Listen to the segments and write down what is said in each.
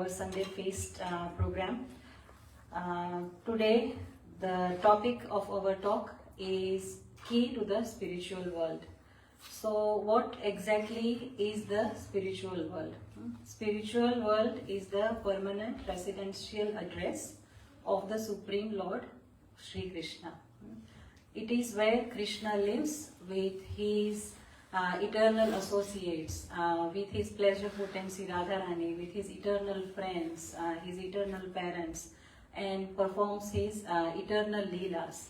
our Sunday Feast program. Today, the topic of our talk is key to the spiritual world. So, what exactly is the spiritual world? Spiritual world is the permanent residential address of the Supreme Lord, Sri Krishna. It is where Krishna lives with his eternal associates, with his pleasure potency Radharani, with his eternal friends, his eternal parents, and performs his eternal leelas.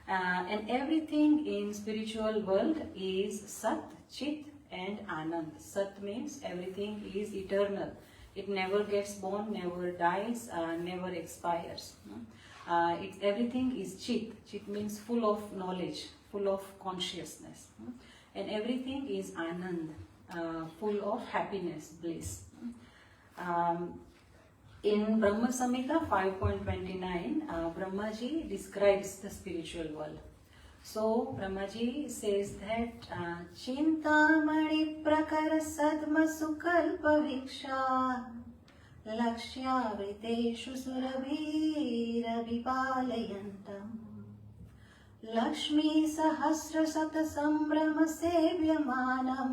And everything in spiritual world is Sat, Chit and Anand. Sat means everything is eternal. It never gets born, never dies, never expires. Everything is Chit. Chit means full of knowledge, full of consciousness. And everything is Anand, full of happiness, bliss. In Brahma Samhita 5.29, Brahmaji describes the spiritual world. So, Brahmaji says that Chintamani prakara sadma sukalpa viksha lakshya vriteshu surabhira vipalayantam Lakshmi sahasra sata sambrama sevyamanam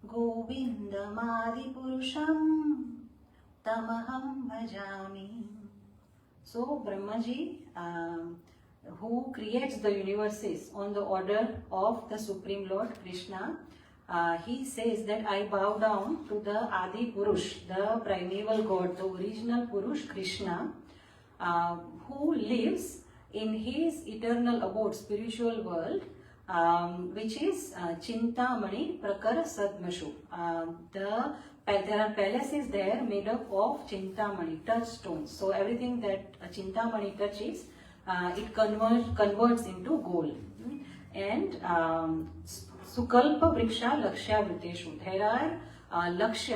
Govindamadi purusham tamaham bhajami. So Brahmaji, who creates the universes on the order of the Supreme Lord Krishna, he says that I bow down to the Adi Purush, the primeval God, the original Purush Krishna, who lives in his eternal abode, spiritual world, which is Chintamani Prakara Sadmashu. There are palaces there made up of Chintamani, touchstones. So everything that Chintamani touches, it converts into gold. And Sukalpa Vriksha Lakshya Vriteshu.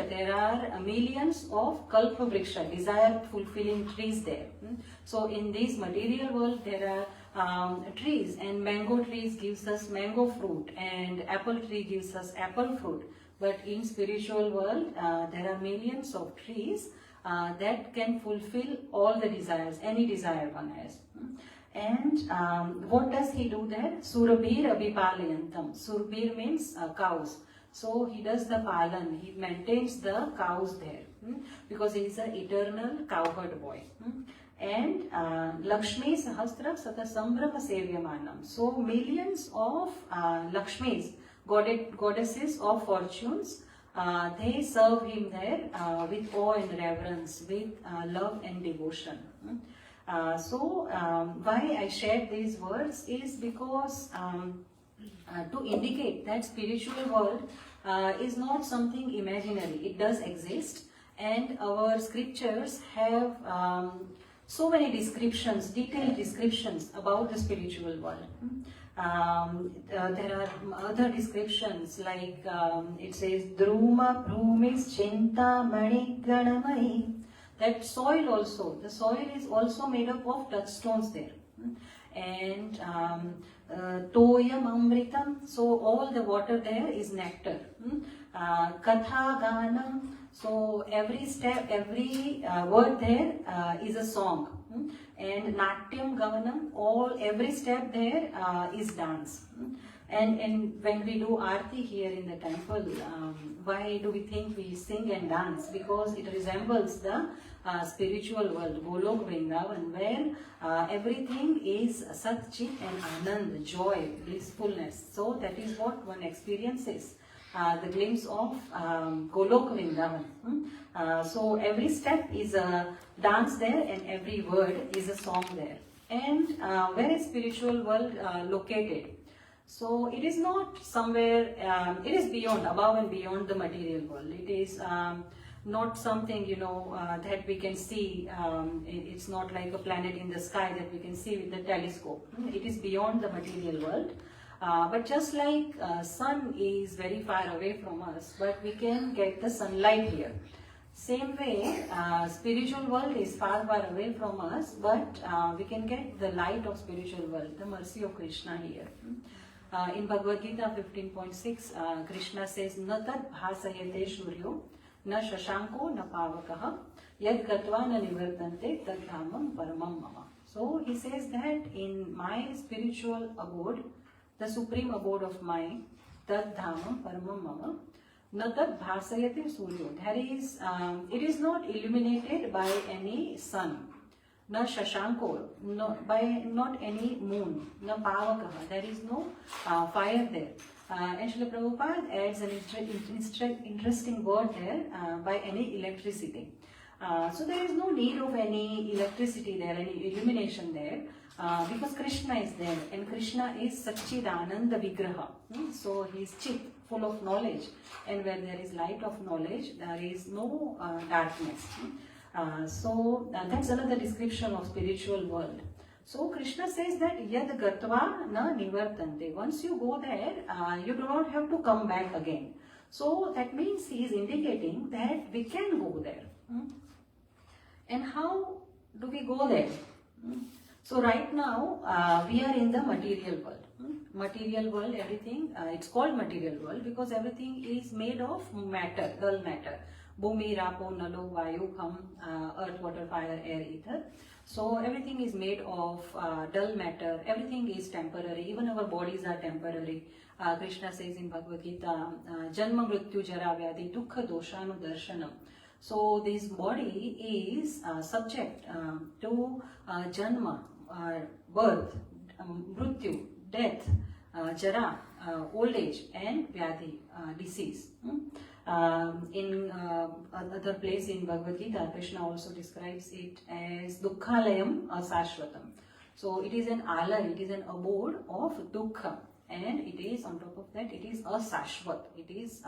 There are millions of Kalpa Vriksha, desire fulfilling trees there. So in this material world there are trees, and mango trees gives us mango fruit, and apple tree gives us apple fruit. But in spiritual world there are millions of trees that can fulfill all the desires, any desire one has. And what does he do there? Surabhir abhipalayantam. Surbhir means cows. So he does the palan, he maintains the cows there because he is an eternal cowherd boy. And Lakshmi Sahasra Sata Sambrama Sevyamanam. So millions of Lakshmis, goddesses of fortunes, they serve him there with awe and reverence, with love and devotion. So why I shared these words is because to indicate that spiritual world is not something imaginary. It does exist, and our scriptures have so many descriptions, detailed descriptions about the spiritual world. There are other descriptions like it says Druma Bhumis Chinta Mani Ganamai. That soil also, the soil is also made up of touchstones there. And Toyam Amritam, so all the water there is nectar. Katha Ganam, so every step, every word there is a song. And Natyam Gavanam, every step there is dance. And when we do Aarti here in the temple, why do we think we sing and dance? Because it resembles the spiritual world, Golok Vrindavan, where everything is Sat, Chit and Anand, joy, blissfulness. So that is what one experiences, the glimpse of Golok Vrindavan. So every step is a dance there, and every word is a song there. And where is spiritual world located? So it is not somewhere, it is beyond, above and beyond the material world. It is not something, that we can see. It's not like a planet in the sky that we can see with the telescope. It is beyond the material world. But just like sun is very far away from us, but we can get the sunlight here. Same way, spiritual world is far, far away from us, but we can get the light of spiritual world, the mercy of Krishna here. In Bhagavad Gita 15.6, Krishna says, Natat bhasayate shuryo na shashanko na pavakaha, yad gatva na nivartante tad dhamam paramam mama. So he says that in my spiritual abode, the supreme abode of mine, tad dhamam paramam mama, na tad bhasayate suryo. There is, it is not illuminated by any sun, na shashanko, not any moon, na pavakaha. There is no fire there. And Srila Prabhupada adds an interesting word there, by any electricity. So there is no need of any electricity there, any illumination there, because Krishna is there, and Krishna is Satchidananda Vigraha. So he is Chit, full of knowledge, and where there is light of knowledge, there is no darkness. So that's another description of spiritual world. So Krishna says that yad gatva na nivartante. Once you go there, you do not have to come back again. So that means he is indicating that we can go there. And how do we go there? So right now we are in the material world. Material world, everything, it's called material world because everything is made of matter, dull matter. Bhumi, Rapo, Nalo, Vayu, Kham, earth, water, fire, air, ether. So everything is made of dull matter, everything is temporary, even our bodies are temporary. Krishna says in Bhagavad Gita, Janma Mrityu Jara Vyadhi Dukkha Doshanu Darshanam. So this body is subject to Janma, birth, Mrityu, death, Jara, old age, and Vyadhi, disease. In other place in Bhagavad Gita, Krishna also describes it as Dukkhalayam Asashvatam. So it is an alay, it is an abode of Dukkha, and it is on top of that, it is Asashvat, it is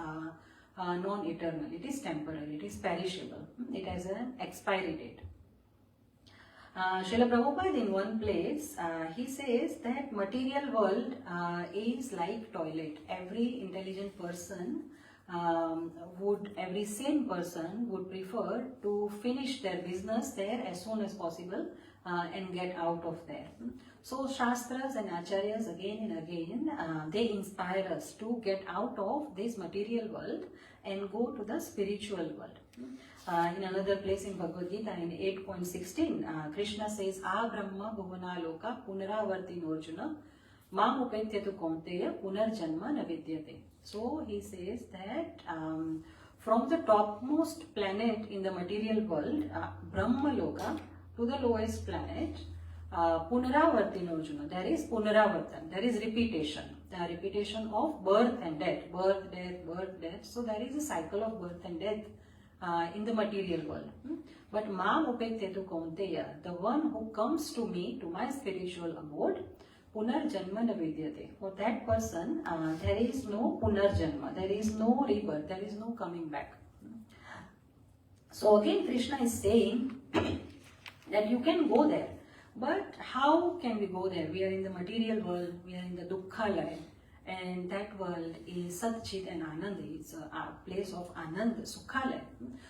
non-eternal, it is temporary, it is perishable, it has an expiry date. Srila Prabhupada in one place, he says that material world is like toilet. Every intelligent person every sane person would prefer to finish their business there as soon as possible and get out of there. So Shastras and Acharyas again and again, they inspire us to get out of this material world and go to the spiritual world. In another place in Bhagavad Gita in 8.16, Krishna says, A Brahma Bhuvana Loka Punaravarti Norjuna Mam Upetyatu Kaunteya Punarjanma Navidyate. So he says that from the topmost planet in the material world, Brahma Loka, to the lowest planet, Punaravarti Norjuna, there is Punaravartan, there is repetition. The repetition of birth and death, birth, death, birth, death. So there is a cycle of birth and death in the material world. But Mam Upektetu Kaunteya, the one who comes to me, to my spiritual abode, Punarjanma Navidyate. For that person, there is no Punarjanma, there is no rebirth, there is no coming back. So again Krishna is saying that you can go there. But how can we go there? We are in the material world, we are in the Dukkhalaya, and that world is Sat, Chit and Anand. It's a place of Anand, Sukhalaya.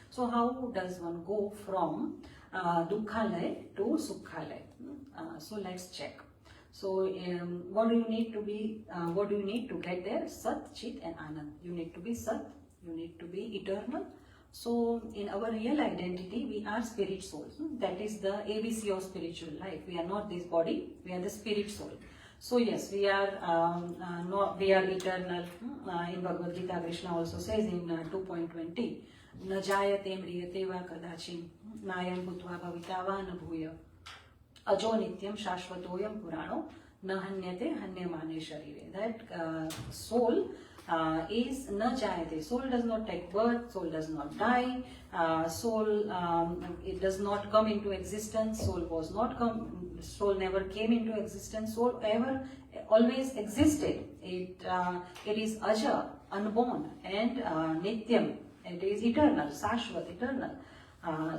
So how does one go from Dukkhalaya to Sukhalaya? So let's check. So what do you need to be? What do you need to get there? Sat, Chit and Anand. You need to be Sat, you need to be eternal. So in our real identity, we are spirit souls. That is the ABC of spiritual life. We are not this body, we are the spirit soul. So yes, we are eternal. In Bhagavad Gita, Krishna also says in 2.20, Na jayate mriyate va kadachin, nayam bhutva bhavita va na bhuya, ajo nityam shashvatoyam purano, na hanyate hanyamane sharire. That soul is na jayate. Soul does not take birth, soul does not die, soul it does not come into existence, soul never came into existence, soul always existed. It is aja, unborn, and nityam, it is eternal, sashvat, eternal.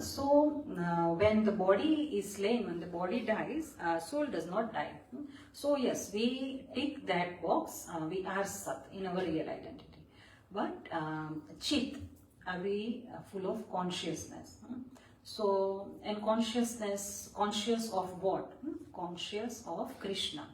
So when the body is slain, when the body dies, soul does not die. So yes, we tick that box, we are Sat in our real identity. But Chit, are we full of consciousness? So, and consciousness, conscious of what? Conscious of Krishna.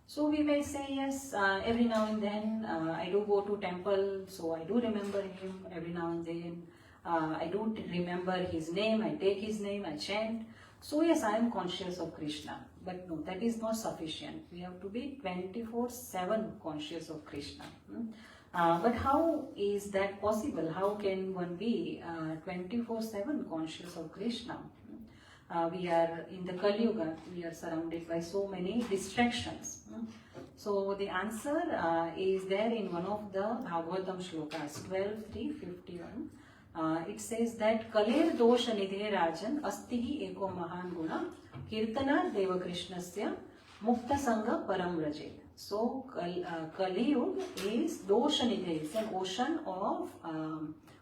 So we may say, yes, every now and then I do go to temple, so I do remember him every now and then. I don't remember his name, I take his name, I chant. So yes, I am conscious of Krishna. But no, that is not sufficient. We have to be 24/7 conscious of Krishna. But how is that possible? How can one be 24/7 conscious of Krishna? We are in the Kali Yuga, we are surrounded by so many distractions. So the answer is there in one of the Bhagavatam shlokas, 12.3.51. It says that Kaler dosha nidhe rajan astihi eko mahan guna kirtana deva krishnasya mukta sangha param rajet. So Kali Yuga is dosha nidhe, it's an ocean of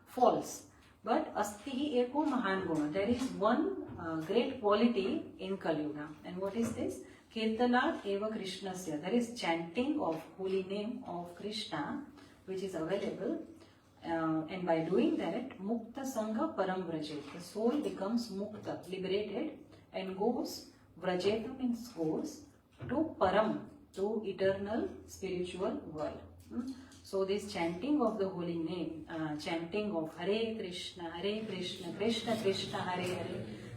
faults. But astihi eko mahan guna, there is one great quality in Kali Yuga. And what is this? Kirtana eva krishnasya, there is chanting of holy name of Krishna which is available. And by doing that, mukta sangha param vrajet, the soul becomes mukta, liberated, and goes, vrajetam means goes, to param, to eternal spiritual world. So this chanting of the holy name, chanting of Hare Krishna, Krishna Krishna, Hare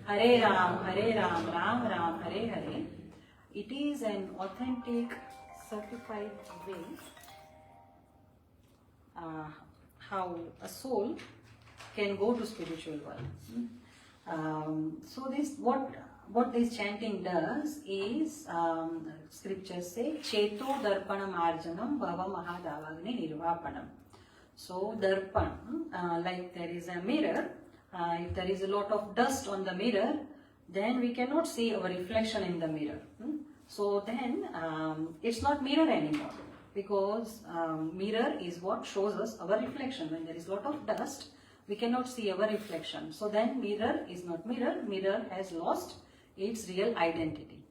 Hare, Hare Ram, Ram Ram, Hare Hare, it is an authentic, certified way how a soul can go to spiritual world. So this what this chanting does is, scriptures say, Cheto Darpanam Arjanam Bhava Mahadavagni Nirvapanam. So Darpan, like there is a mirror, if there is a lot of dust on the mirror, then we cannot see our reflection in the mirror. So then it's not mirror anymore. Because mirror is what shows us our reflection. When there is a lot of dust, we cannot see our reflection. So then mirror is not mirror, mirror has lost its real identity.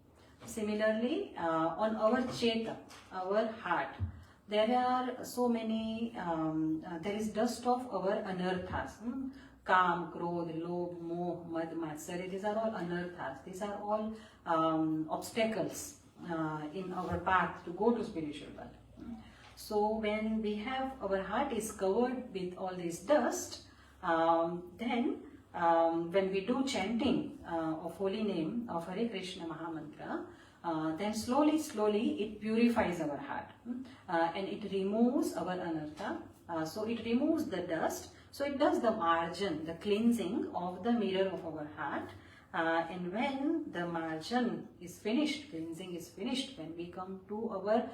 Similarly, on our cheta, our heart, there are so many, there is dust of our anarthas. Kam, Krodh, Lobh, Moh, Mad, Matsarya, these are all anarthas. These are all obstacles in our path to go to spiritual world. So when we have, our heart is covered with all this dust, then when we do chanting of holy name of Hare Krishna Mahamantra, then slowly it purifies our heart and it removes our anartha. So it removes the dust. So it does the marjan, the cleansing of the mirror of our heart. And when the marjan is finished, cleansing is finished, when we come to our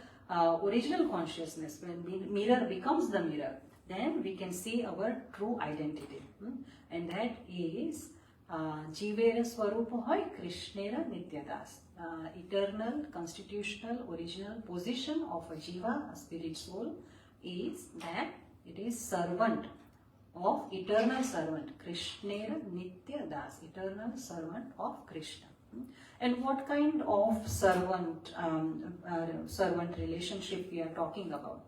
original consciousness, when mirror becomes the mirror, then we can see our true identity. And that is Jivera Swarupa Hoy Krishnera Nityadas. Eternal, constitutional, original position of a Jiva, a spirit soul, is that it is servant of eternal servant, Krishnera Nitya Das, eternal servant of Krishna. And what kind of servant relationship we are talking about?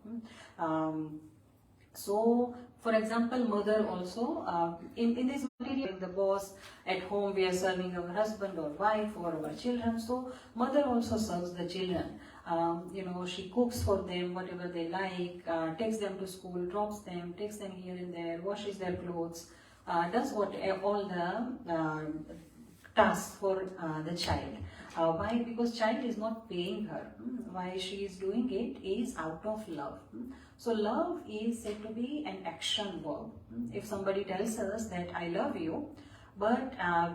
So, for example, mother also, in this material, the boss, at home we are serving our husband or wife or our children. So, mother also serves the children. She cooks for them whatever they like, takes them to school, drops them, takes them here and there, washes their clothes, does all the tasks for the child. Why? Because child is not paying her. Why she is doing it is out of love. So love is said to be an action verb. If somebody tells us that I love you, but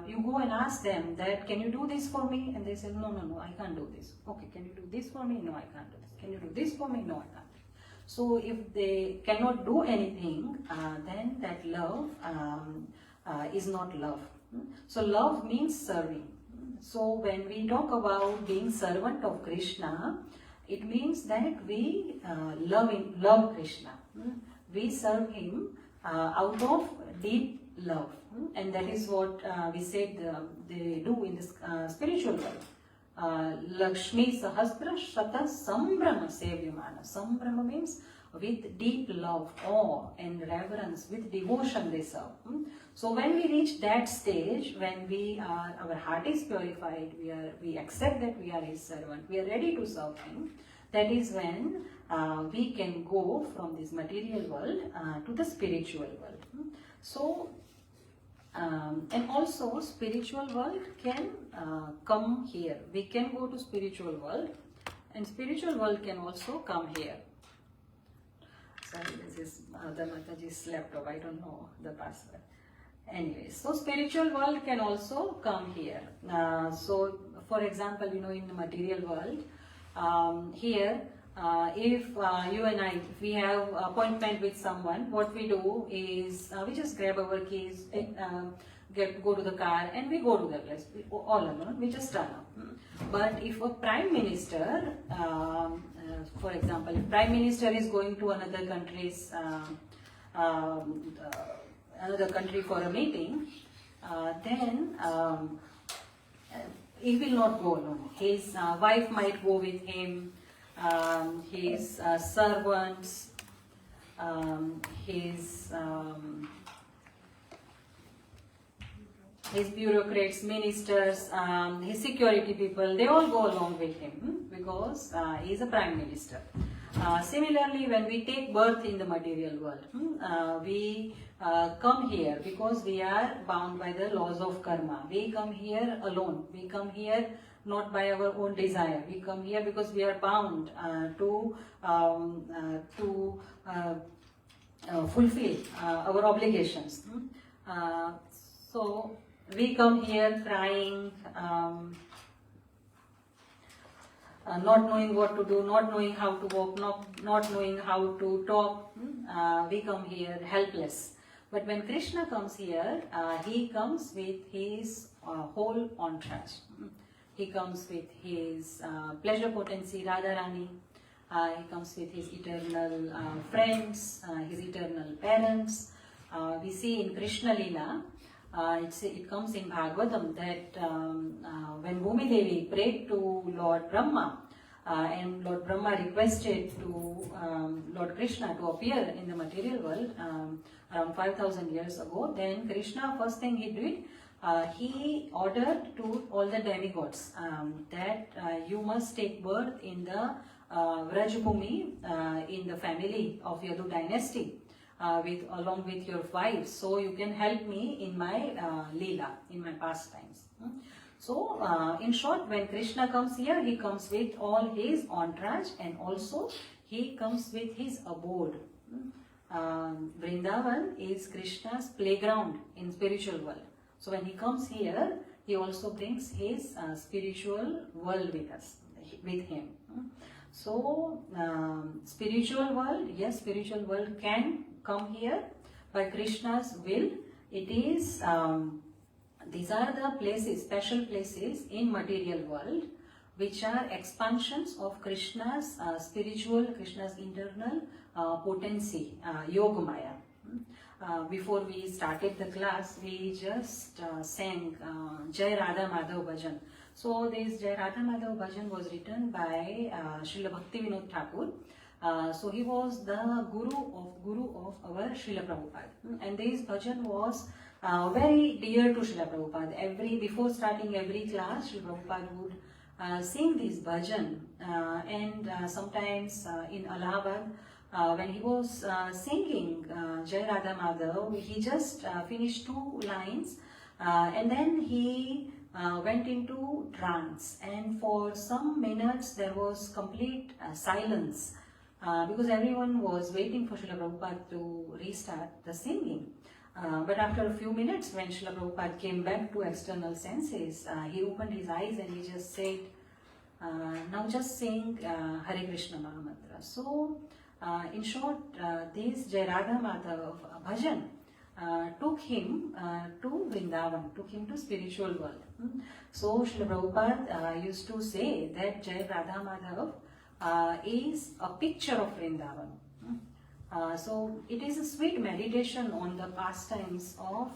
you go and ask them that, can you do this for me? And they say, no, I can't do this. Okay, can you do this for me? No, I can't do this. Can you do this for me? No, I can't. So if they cannot do anything, then that love is not love. So love means serving. So when we talk about being servant of Krishna, it means that we love Krishna. We serve him out of deep love. And that is what we said they do in this spiritual world. Lakshmi Sahasra Shata Sambrama Sevyamana. Sambrama means with deep love, awe and reverence, with devotion they serve. So when we reach that stage, when our heart is purified, we accept that we are his servant, we are ready to serve him, that is when we can go from this material world to the spiritual world. So And also spiritual world can come here. We can go to spiritual world, and spiritual world can also come here. Sorry, this is the Mataji's laptop. I don't know the password. Anyway, so spiritual world can also come here. So, for example, in the material world, here, if you and I, if we have appointment with someone, what we do is we just grab our keys, go to the car, and we go to the place all alone. We just turn up. But if a prime minister, for example, if prime minister is going to another country for a meeting, then he will not go alone. His wife might go with him. His servants, his bureaucrats, ministers, his security people, they all go along with him because he is a prime minister. Similarly, when we take birth in the material world, we come here because we are bound by the laws of karma. We come here alone. We come here not by our own desire. We come here because we are bound to fulfill our obligations. So we come here crying, not knowing what to do, not knowing how to walk, not knowing how to talk. We come here helpless. But when Krishna comes here, he comes with his whole entourage. He comes with his pleasure potency, Radharani. He comes with his eternal friends, his eternal parents. We see in Krishna Leela, it comes in Bhagavatam that when Bhumi Devi prayed to Lord Brahma, and Lord Brahma requested to Lord Krishna to appear in the material world around 5,000 years ago, then Krishna, first thing he did, he ordered to all the demigods that you must take birth in the Vrajbhumi, in the family of Yadu dynasty, along with your wives, so you can help me in my Leela, in my pastimes. So, in short, when Krishna comes here, he comes with all his entourage, and also he comes with his abode. Vrindavan is Krishna's playground in spiritual world. So when he comes here, he also brings his spiritual world with him. So spiritual world, yes, spiritual world can come here by Krishna's will. It is these are the places, special places in material world, which are expansions of Krishna's Krishna's internal potency, Yogamaya. Before we started the class, we just sang Jai Radha Madhav Bhajan. So this Jai Radha Madhav Bhajan was written by Srila Bhaktivinoda Thakur. So he was the guru of our Srila Prabhupada, and this bhajan was very dear to Srila Prabhupada. Before starting every class, Srila Prabhupada would sing this bhajan, and sometimes in Allahabad, when he was singing Jai Radha Madhav, he just finished 2 lines, and then he went into trance, and for some minutes there was complete silence, because everyone was waiting for Srila Prabhupada to restart the singing. But after a few minutes, when Srila Prabhupada came back to external senses, he opened his eyes and he just said, now just sing Hare Krishna Mahamantra. So, in short, this Jai Radha Madhav bhajan took him to Vrindavan, took him to spiritual world. So Srila Prabhupada used to say that Jai Radha Madhav is a picture of Vrindavan. So it is a sweet meditation on the pastimes of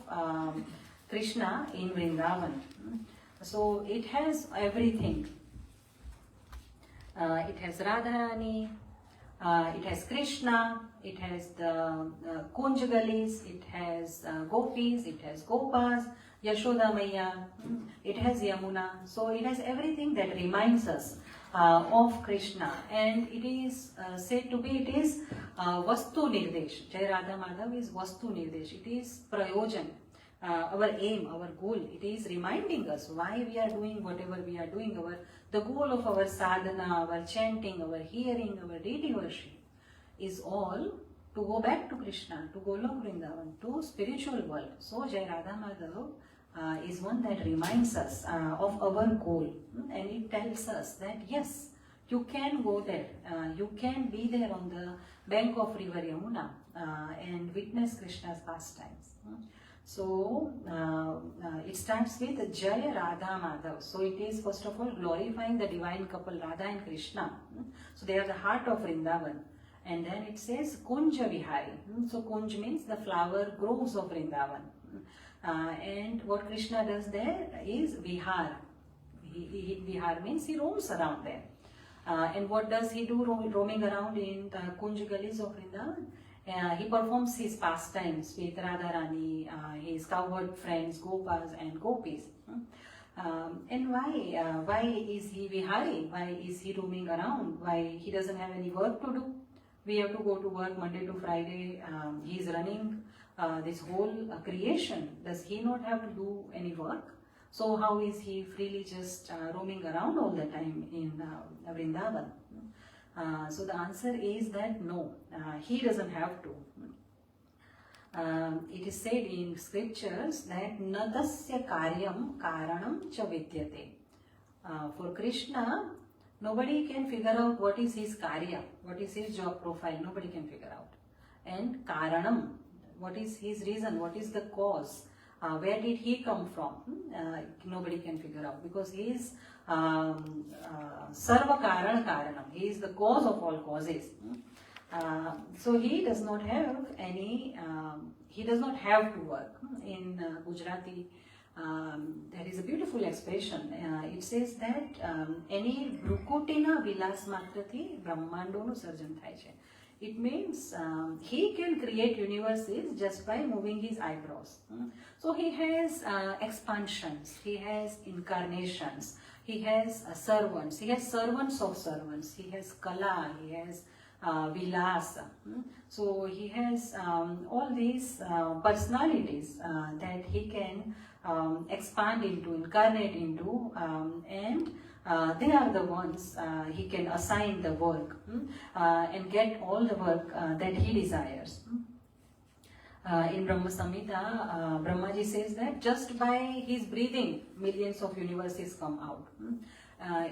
Krishna in Vrindavan. So it has everything. It has Radharani, it has Krishna, it has the Kunjagalis, it has Gopis, it has Gopas, Yashoda Maya, it has Yamuna. So it has everything that reminds us of Krishna, and it is said to be, it is Vastu Nirdesh. Jai Radha Madhav is Vastu Nirdesh. It is Prayojan. our aim, our goal. It is reminding us why we are doing whatever we are doing. The goal of our sadhana, our chanting, our hearing, our deity worship is all to go back to Krishna, to Golok Vrindavan, to spiritual world. So Jai Radha Madhav is one that reminds us of our goal, and it tells us that yes, you can go there, you can be there on the bank of river Yamuna and witness Krishna's pastimes. So it starts with Jai Radha Madhav. So it is first of all glorifying the divine couple Radha and Krishna. So they are the heart of Vrindavan. And then it says Kunja Vihari. So Kunj means the flower groves of Vrindavan. And what Krishna does there is Vihar. Vihar means he roams around there. And what does he do roaming around in the Kunj gullies of Vrindavan? He performs his pastimes with Radharani, his cowherd friends, Gopas and Gopis. And why is he Vihari? Why is he roaming around? Why he doesn't have any work to do? We have to go to work Monday to Friday. He is running this whole creation. Does he not have to do any work? So how is he freely just roaming around all the time in Vrindavan? So the answer is that no, he doesn't have to. It is said in scriptures that natasya karyam karanam cha vidyate. For Krishna, nobody can figure out what is his karya, what is his job profile, nobody can figure out. And karanam, what is his reason, what is the cause, where did he come from, nobody can figure out, because he is sarva karan karanam, he is the cause of all causes. So he does not have any, he does not have to work. In Gujarati, there is a beautiful expression. It says that any brukutina vilas matrathi brahmandoનું સર્જન થાય છે. It means he can create universes just by moving his eyebrows. So he has expansions, he has incarnations, he has servants, he has servants of servants, he has kala, he has vilasa. So he has all these personalities that he can expand into, incarnate into, and they are the ones he can assign the work and get all the work that he desires. In Brahma Samhita, Brahmaji says that just by his breathing, millions of universes come out.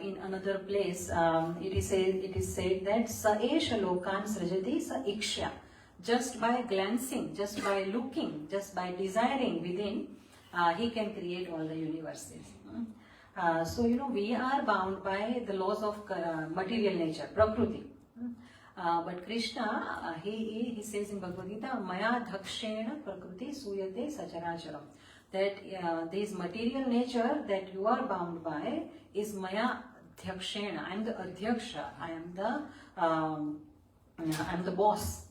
In another place, it is said that sa esha lokan srajati sa iksha. Just by glancing, just by looking, just by desiring within, he can create all the universes. So we are bound by the laws of material nature, Prakriti. But Krishna, he says in Bhagavad Gita, Maya dhakshena prakriti suyate sacharacharam. That this material nature that you are bound by is Maya dhakshena. I am the adhyaksha. I am the boss.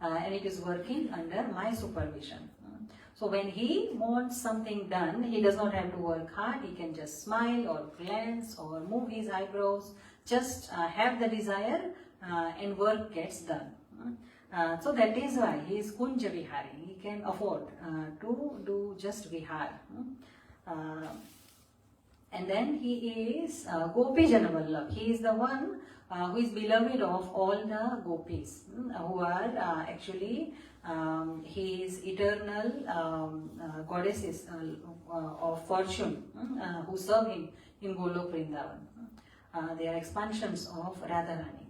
And it is working under my supervision. So when he wants something done, he does not have to work hard. He can just smile or glance or move his eyebrows, just have the desire and work gets done. So that is why he is Kunja Vihari. He can afford to do just Vihar. And then he is Gopi Janavallabh. He is the one who is beloved of all the gopis, who are actually his eternal goddesses of fortune, who serve him in Golok Vrindavan. They are expansions of Radharani.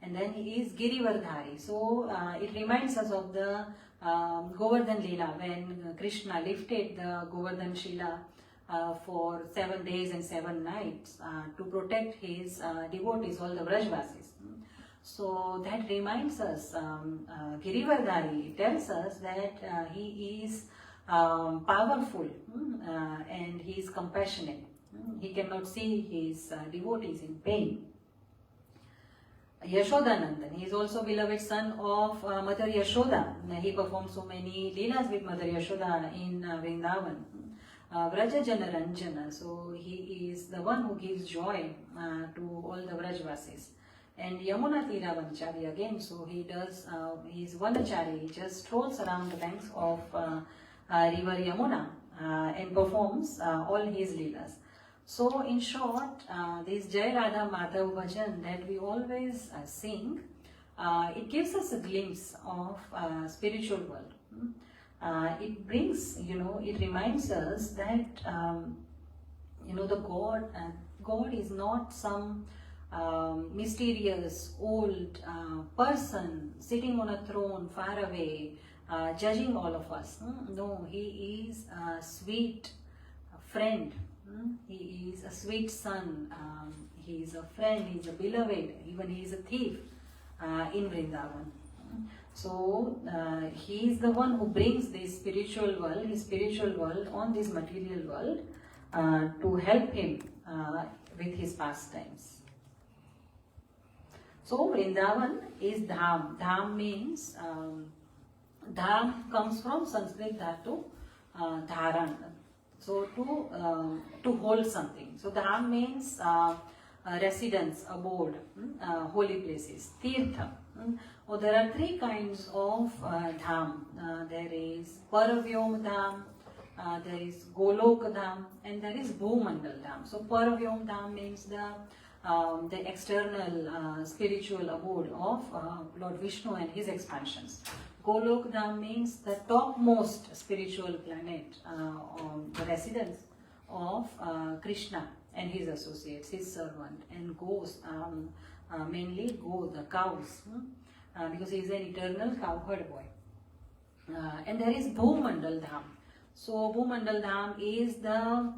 And then he is Girivardhari. So it reminds us of the Govardhan Leela, when Krishna lifted the Govardhan Shila for 7 days and 7 nights to protect his devotees, all the Vrajvasis. So that reminds us, Girivardhari tells us that he is powerful and he is compassionate. He cannot see his devotees in pain. Yashodanandan, he is also beloved son of Mother Yashoda. He performed so many leelas with Mother Yashoda in Vrindavan. Vraja Jana Ranjana, so he is the one who gives joy to all the Vrajvasis. And Yamuna Tira Vanchari again, so he does, he is Vanachari, he just strolls around the banks of river Yamuna and performs all his leelas. So in short, this Jai Radha Madhav bhajan that we always sing, it gives us a glimpse of spiritual world. It brings, it reminds us that, the God is not some mysterious old person sitting on a throne far away, judging all of us. No, He is a sweet friend. He is a sweet son. He is a friend. He is a beloved. Even He is a thief in Vrindavan. So He is the one who brings this spiritual world, His spiritual world on this material world to help Him with His pastimes. So Vrindavan is Dham. Dham means, Dham comes from Sanskrit dhatu Dharan. So to hold something. So Dham means residence, abode, holy places, Tirtha. Oh, there are three kinds of Dham. There is Paravyom Dham, there is Golok Dham, and there is Bhumandal Dham. So Paravyom Dham means the external spiritual abode of Lord Vishnu and his expansions. Golok Dham means the topmost spiritual planet, the residence of Krishna and his associates, his servant, and goes, mainly go, the cows, because he is an eternal cowherd boy. And there is Bhumandal Dham. So Bhumandal Dham is the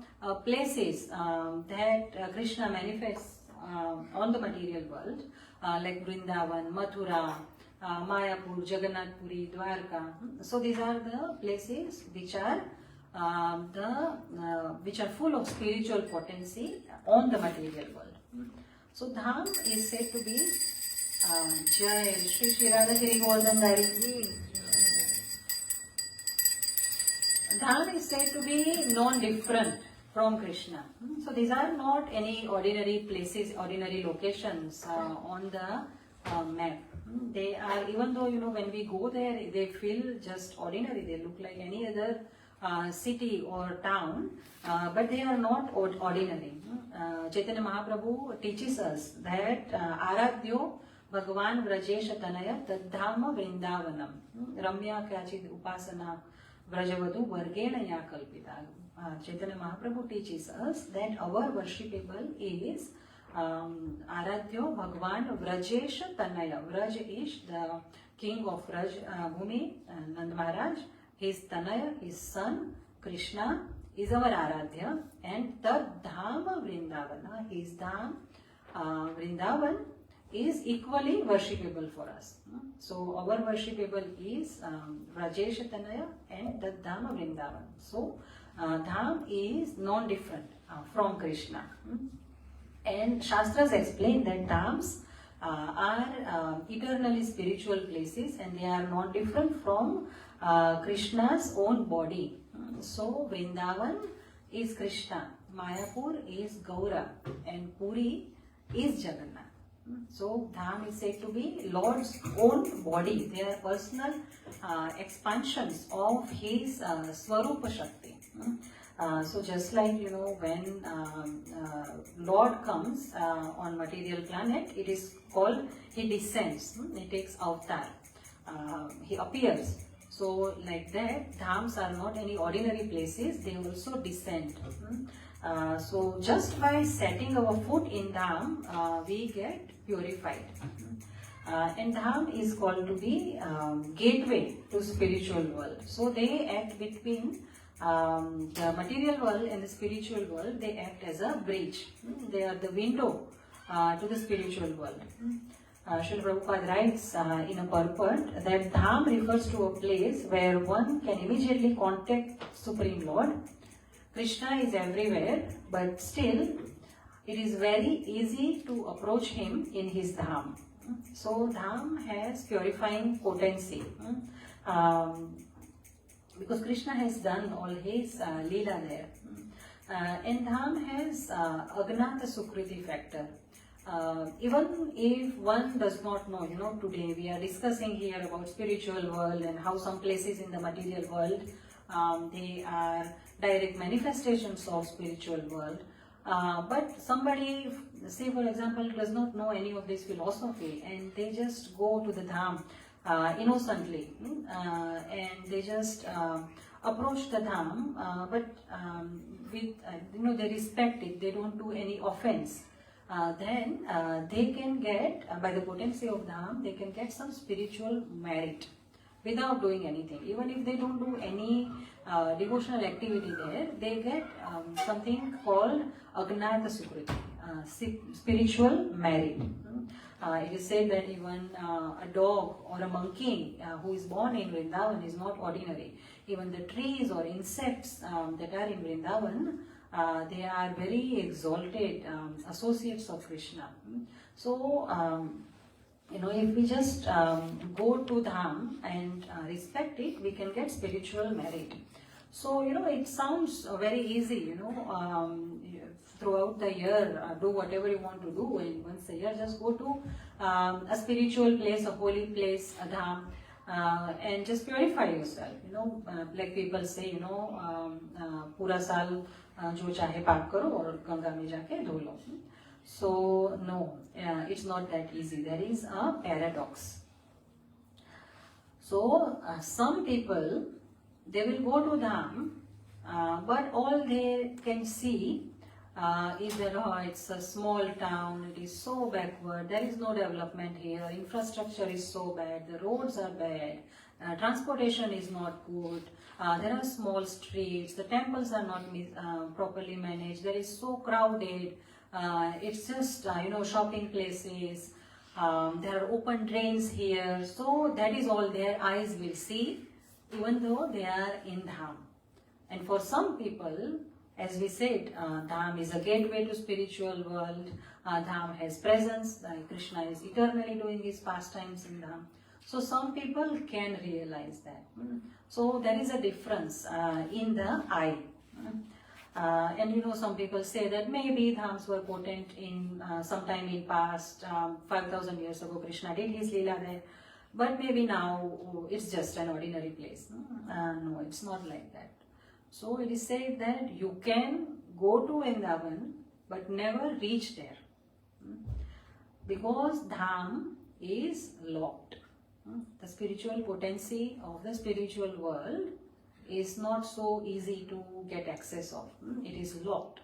places that Krishna manifests on the material world, like Vrindavan, Mathura, Mayapur, Jagannath Puri, Dwarka. So these are the places which are full of spiritual potency on the material world. So Dham is said to be Jai Shri Shri Radha Giri Govardhan Dari Ji. Dham is said to be non-different from Krishna. So these are not any ordinary places, ordinary locations on the map. They are, even though when we go there, they feel just ordinary. They look like any other city or town, but they are not ordinary. Chaitanya Mahaprabhu teaches us that Aradhyo Bhagavan Vrajesha Tanaya Tadhama Vrindavanam Ramya Kachid Upasana Vrajavadu Vargena Ya Kalpita. Chaitanya Mahaprabhu teaches us that our worshipable is Aradhyo Bhagavan Vrajesha Tanaya. Vraj is the king of Vraj Bhumi, Nand Maharaj. His Tanaya, his son, Krishna, is our Aradhya, and Tad Dhama Vrindavana, his Dham, Vrindavan, is equally worshipable for us. So our worshipable is Vrajesha Tanaya and Tad Dhama Vrindavan. So Dham is non-different from Krishna. And Shastras explain that Dhams are eternally spiritual places, and they are non-different from Krishna's own body. So Vrindavan is Krishna, Mayapur is Gaura, and Puri is Jagannath. So Dham is said to be Lord's own body. They are personal expansions of his Swarupa Shakti. So just like when Lord comes on material planet, it is called, he descends, he takes avatar, he appears. So like that, dhams are not any ordinary places, they also descend. So just by setting our foot in dham, we get purified. And dham is called to be gateway to spiritual world. So they act between the material world and the spiritual world. They act as a bridge. They are the window to the spiritual world. Srila Prabhupada writes in a purport that dham refers to a place where one can immediately contact Supreme Lord. Krishna is everywhere, but still it is very easy to approach him in his dham. So dham has purifying potency. Because Krishna has done all his leela there. And dham has agnata sukriti factor. Even if one does not know, today we are discussing here about spiritual world and how some places in the material world they are direct manifestations of spiritual world. But somebody, say for example, does not know any of this philosophy and they just go to the dham innocently, and they just approach the dham, but with they respect it, they don't do any offense. Then they can get, by the potency of dham, they can get some spiritual merit without doing anything. Even if they don't do any devotional activity there, they get something called agnata sukriti, spiritual merit. It is said that even a dog or a monkey who is born in Vrindavan is not ordinary. Even the trees or insects that are in Vrindavan, they are very exalted associates of Krishna. So, if we just go to dham and respect it, we can get spiritual merit. So, it sounds very easy, throughout the year, do whatever you want to do, and once a year just go to a spiritual place, a holy place, a dham, and just purify yourself. Like people say, pura saal jo chahe paap karo aur Ganga mein jaake dho lo. So no, it's not that easy. There is a paradox. So some people, they will go to dham, but all they can see is that it's a small town, it is so backward, there is no development here, infrastructure is so bad, the roads are bad, transportation is not good, there are small streets, the temples are not properly managed, there is so crowded, it's just shopping places, there are open drains here, so that is all their eyes will see, even though they are in dham. And for some people, as we said, dham is a gateway to spiritual world. Dham has presence. Krishna is eternally doing his pastimes in dham. So some people can realize that. So there is a difference in the eye. And some people say that maybe dhams were potent in sometime in past, 5,000 years ago Krishna did his leela there. But maybe now it's just an ordinary place. No, it's not like that. So it is said that you can go to Vrindavan but never reach there, because dham is locked. The spiritual potency of the spiritual world is not so easy to get access of. It is locked.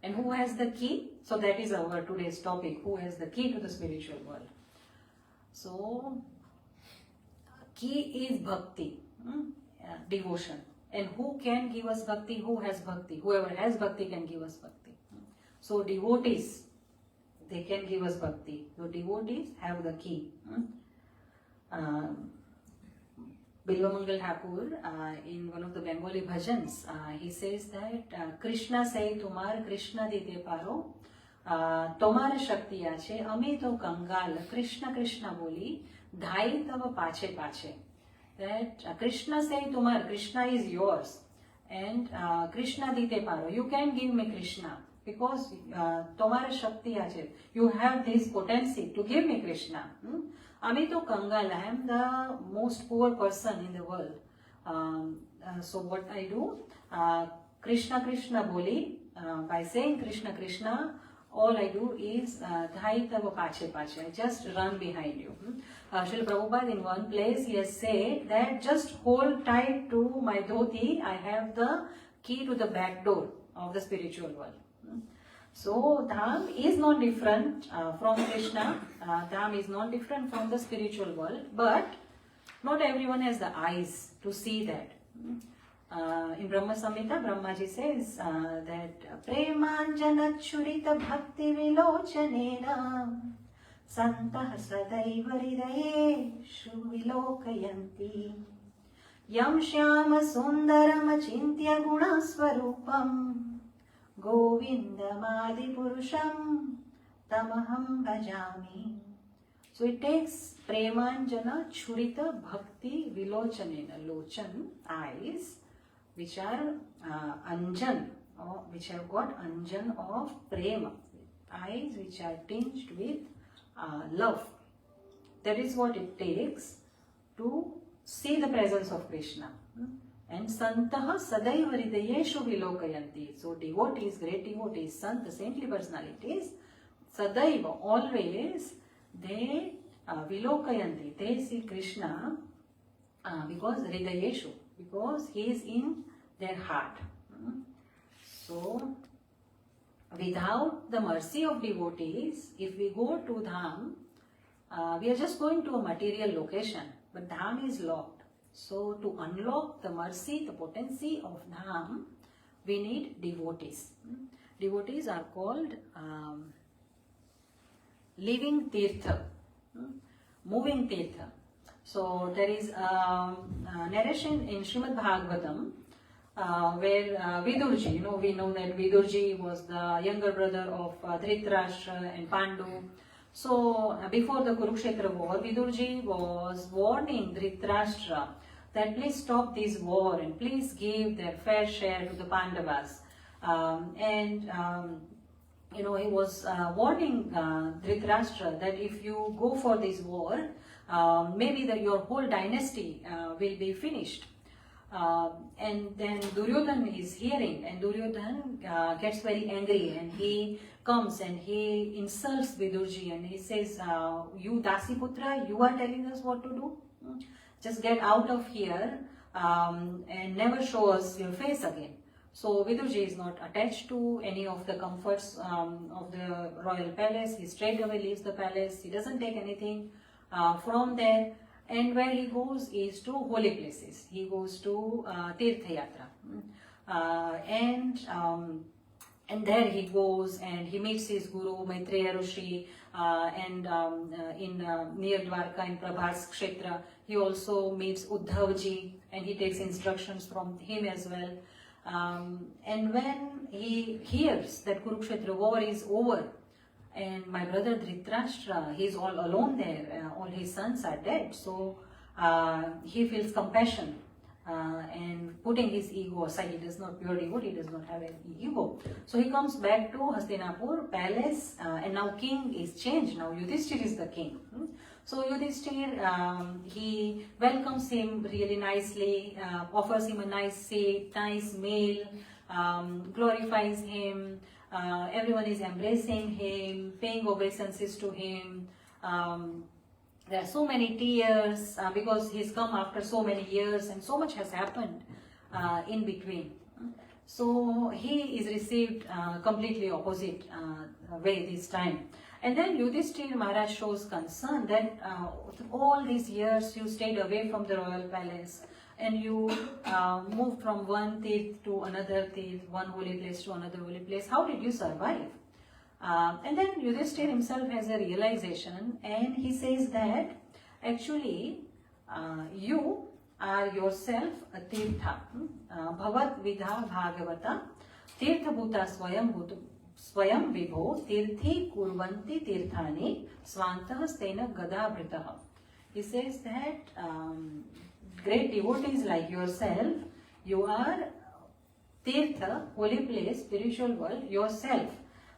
And who has the key? So that is our today's topic. Who has the key to the spiritual world? So key is bhakti, devotion. And who can give us bhakti? Who has bhakti? Whoever has bhakti can give us bhakti. So devotees, they can give us bhakti. So devotees have the key. Bilvamangal Thakur, in one of the Bengali bhajans, he says that Krishna say tumar Krishna dite paro, tomar shakti ache, ame to kangal, Krishna Krishna boli, dhai tava pache pache. That Krishna say tumar, Krishna is yours, and Krishna dite paro, you can give me Krishna, because tomar shakti ache, you have this potency to give me Krishna. Ami to kangal, I am the most poor person in the world. So what I do, Krishna Krishna boli, by saying Krishna Krishna, all I do is dhai tava pache pache, I just run behind you. Srila Prabhupada, in one place, he has said that just hold tight to my dhoti, I have the key to the back door of the spiritual world. So dham is not different from Krishna, dham is not different from the spiritual world, but not everyone has the eyes to see that. In Brahma Samhita, Brahmaji says that Premanjana Churita Bhakti Vilochanena Santah Sadaiva Hridayeshu Vilokayanti Yam Shyama Sundaram Achintya Gunaswarupam Govindamadi Purusham Tamaham Bhajami. So it takes Premanjana Churita Bhakti Vilochanena, Lochan, eyes, which are anjan, or which have got anjan of prema, eyes which are tinged with love. That is what it takes to see the presence of Krishna. And Santaha Sadaiva Hridayeshu Vilokayanti. So devotees, great devotees, Sant, the saintly personalities, Sadaiva, always, they Vilokayanti, they see Krishna because Hridayeshu, because he is in their heart. So, without the mercy of devotees, if we go to Dham, we are just going to a material location, but Dham is locked. So, to unlock the mercy, the potency of Dham, we need devotees. Devotees are called living Tirtha, moving Tirtha. So, there is a narration in Srimad Bhagavatam where Vidurji, we know that Vidurji was the younger brother of Dhritarashtra and Pandu. So, before the Kurukshetra war, Vidurji was warning Dhritarashtra that please stop this war and please give their fair share to the Pandavas. He was warning Dhritarashtra that if you go for this war, maybe your whole dynasty will be finished. And then Duryodhan is hearing, and Duryodhan gets very angry, and he comes and he insults Vidurji and he says, you Dasiputra, you are telling us what to do? Just get out of here and never show us your face again. So Vidurji is not attached to any of the comforts of the royal palace. He straight away leaves the palace. He doesn't take anything from there. And where he goes is to holy places. He goes to Tirtha Yatra. And there he goes and he meets his guru Maitreya Rishi near Dwarka in Prabhas Kshetra. He also meets Uddhavji and he takes instructions from him as well. And when he hears that Kurukshetra war is over and my brother Dhritarashtra, he is all alone there, all his sons are dead, so he feels compassion and putting his ego aside. He does not pure devotee, he does not have any ego. So he comes back to Hastinapur palace and now king is changed, now Yudhishthir is the king. So Yudhishthir, he welcomes him really nicely, offers him a nice seat, nice meal, glorifies him, everyone is embracing him, paying obeisances to him. There are so many tears because he's come after so many years and so much has happened in between. So he is received completely opposite way this time. And then Yudhishthir Maharaj shows concern that all these years you stayed away from the royal palace and you moved from one tirth to another tirth, one holy place to another holy place. How did you survive? And then Yudhishthir himself has a realization and he says that actually you are yourself a tirtha. Bhavat vidha bhagavata tirtha bhuta swayam vibho tirthi kurvanti tirthani swantah stena gadabhritaha. He says that great devotees like yourself, you are tirtha, holy place, spiritual world, yourself.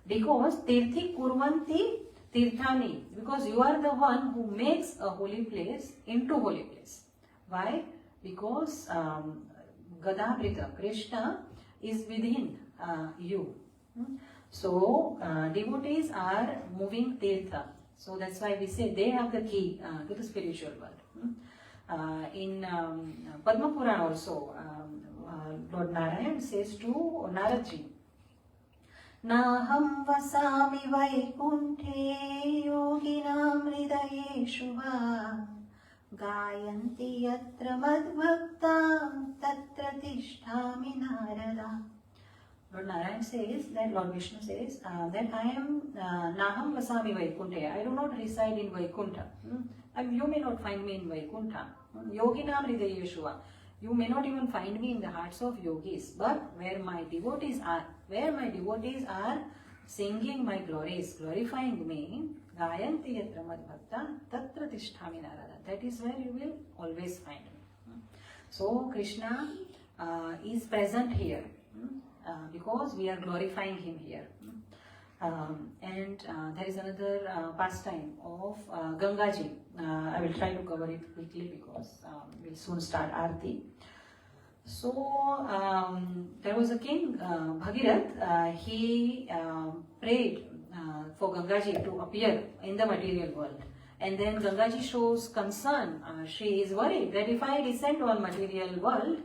Because tirthi kurvanti tirthani, because you are the one who makes a holy place into holy place. Why? Because Gadabhrita, Krishna, is within you. So devotees are moving tirtha. So that's why we say they have the key to the spiritual world. In Padma Purana also, Lord Narayan says to Naradji, Naham vasami vaikunte yoginam hridayeshu va gayanti yatra madbhakta tatra tishtami narada. Lord Narayan says that, Lord Vishnu says that I am Naham vasami vaikunte. I do not reside in Vaikuntha. You may not find me in Vaikuntha. Yoginam hridayeshu va. You may not even find me in the hearts of yogis, but where my devotees are singing my glories, glorifying me, gayanti yatra madbhakta tatra tishtami narada. That is where you will always find me. So Krishna is present here because we are glorifying him here. And there is another pastime of Gangaji. I will try to cover it quickly because we'll soon start Aarti. So there was a king, Bhagirath. He prayed for Gangaji to appear in the material world. And then Gangaji shows concern. She is worried that if I descend on material world,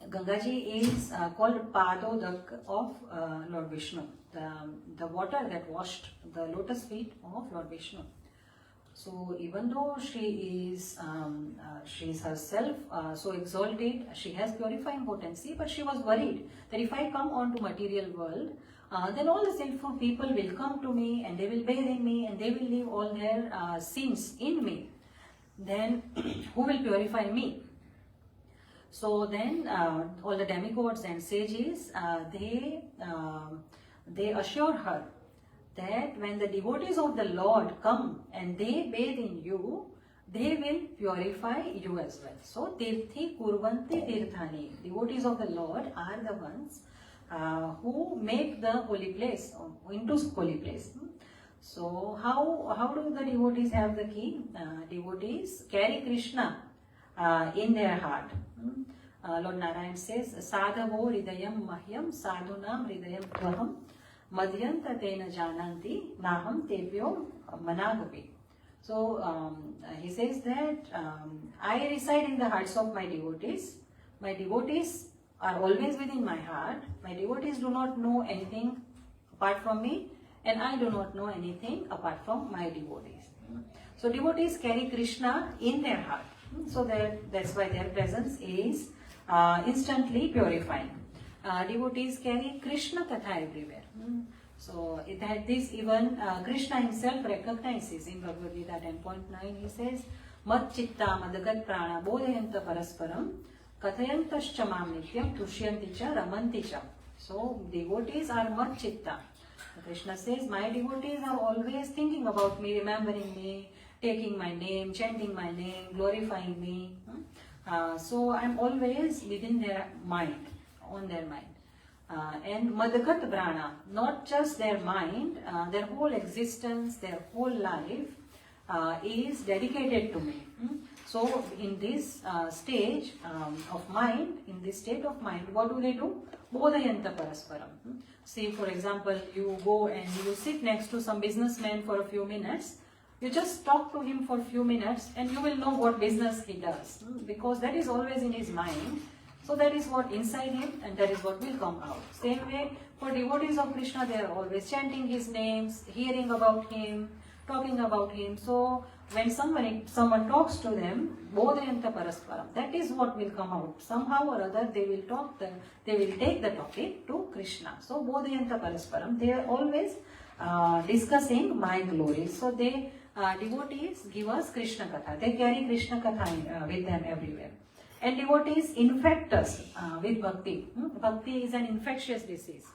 Gangaji is called Padodak of Lord Vishnu, the water that washed the lotus feet of Lord Vishnu. So even though she is herself so exalted, she has purifying potency, but she was worried that if I come onto material world, then all the sinful people will come to me and they will bathe in me and they will leave all their sins in me. Then who will purify me? So then all the demigods and sages, they assured her that when the devotees of the Lord come and they bathe in you, they will purify you as well. So tirthi kurvanti tirthani. Devotees of the Lord are the ones who make the holy place into holy place. So how do the devotees have the key? Devotees carry Krishna in their heart. Lord Narayan says, Sadhavo hridayam mahyam sadhunam hridayam tvaham madhyanta tena jananti naham tevyo managapi. So he says that I reside in the hearts of my devotees. My devotees are always within my heart. My devotees do not know anything apart from me, and I do not know anything apart from my devotees. So devotees carry Krishna in their heart. So that's why their presence is instantly purifying. Devotees carry Krishna Katha everywhere. So this even Krishna himself recognizes in Bhagavad Gita 10.9. He says, Mat chitta madagat prana bodhayanta parasparam kathayantascha mam nityam tushyanti cha ramanti cha. So devotees are mat chitta. Krishna says, my devotees are always thinking about me, remembering me, taking my name, chanting my name, glorifying me. So I'm always within their mind, on their mind. And Madhakat Prana, not just their mind, their whole existence, their whole life is dedicated to me. So in this stage of mind, in this state of mind, what do? Bodhayanta parasparam. See, for example, you go and you sit next to some businessman for a few minutes. You just talk to him for a few minutes and you will know what business he does, because that is always in his mind. So that is what inside him and that is what will come out. Same way for devotees of Krishna, they are always chanting his names, hearing about him, talking about him. So when someone talks to them, bodhayanta parasparam, that is what will come out. Somehow or other they will take the topic to Krishna. So bodhayanta parasparam, they are always discussing my glory. So devotees give us Krishna Katha. They carry Krishna Katha with them everywhere. And devotees infect us with bhakti. Bhakti is an infectious disease.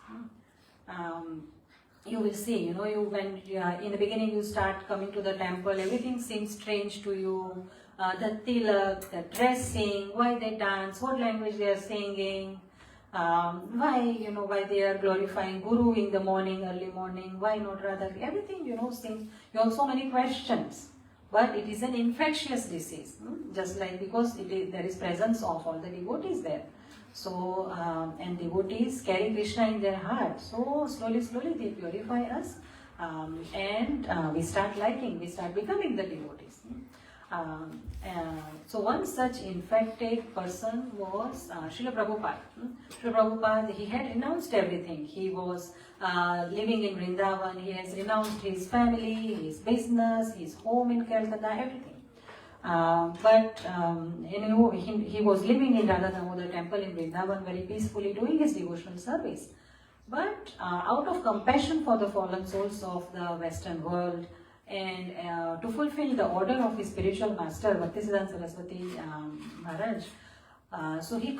You will see, when in the beginning you start coming to the temple, everything seems strange to you. The tilak, the dressing, why they dance, what language they are singing, why they are glorifying Guru in the morning, early morning, why not rather, everything, seems, you have so many questions. But it is an infectious disease, just like because there is presence of all the devotees there. So, and devotees carry Krishna in their heart. So, slowly they purify us and we start becoming the devotees. So, one such infected person was Srila Prabhupada. Srila Prabhupada, he had renounced everything. He was living in Vrindavan. He has renounced his family, his business, his home in Calcutta, everything. But he was living in Radha Damodar temple in Vrindavan very peacefully doing his devotional service. But out of compassion for the fallen souls of the Western world and to fulfill the order of his spiritual master, Bhaktisiddhanta Saraswati Maharaj, so he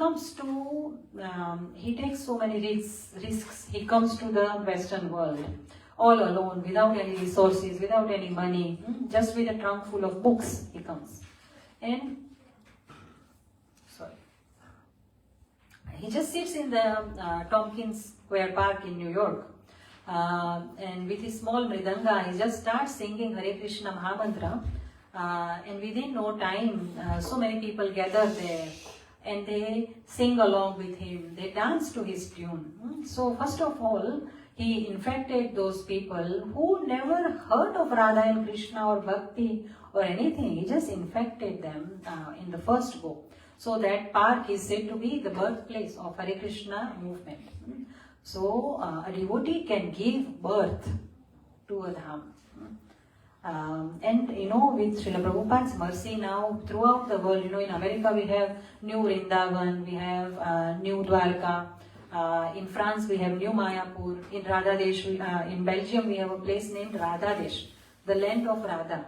takes so many risks. He comes to the Western world all alone, without any resources, without any money, just with a trunk full of books he comes. And he just sits in the Tompkins Square Park in New York. And with his small mridanga, he just starts singing Hare Krishna Mahamantra. And within no time, so many people gather there. and they sing along with him, they dance to his tune. So first of all, he infected those people who never heard of Radha and Krishna or Bhakti or anything. He just infected them in the first go. So that park is said to be the birthplace of Hare Krishna movement. So a devotee can give birth to a dham. And with Srila Prabhupada's mercy now throughout the world, in America we have New Vrindavan, we have New Dwarka, in France we have New Mayapur, in Radhadesh, in Belgium we have a place named Radhadesh, the land of Radha.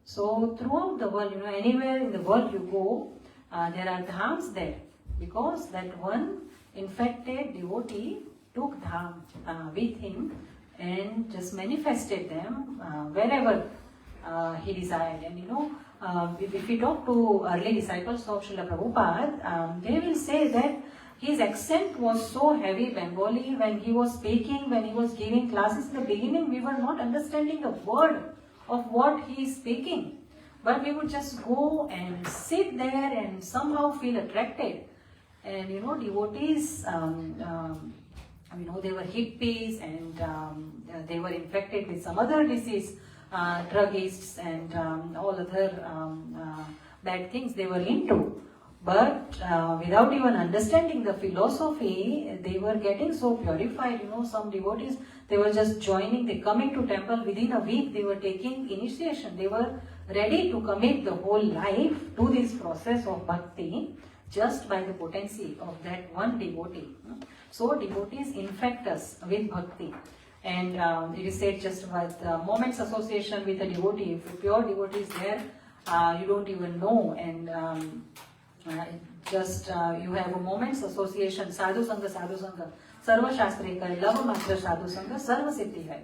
So throughout the world, anywhere in the world you go, there are dhams there, because that one infected devotee took dham with him and just manifested them wherever he desired. And if we talk to early disciples of Srila Prabhupada, they will say that his accent was so heavy Bengali when he was speaking, when he was giving classes in the beginning, we were not understanding a word of what he is speaking. But we would just go and sit there and somehow feel attracted. And devotees, they were hippies and they were infected with some other disease, druggists and all other bad things they were into. But without even understanding the philosophy, they were getting so purified. Some devotees, they were just joining, they coming to temple within a week, they were taking initiation. They were ready to commit the whole life to this process of bhakti just by the potency of that one devotee. So devotees infect us with bhakti. And it is said just with moments association with a devotee, if a pure devotee is there, you don't even know. And you have a moment's association, sadhu sangha, sarva shastri kai, lava matra sadhu sangha, sarva siddhi hai.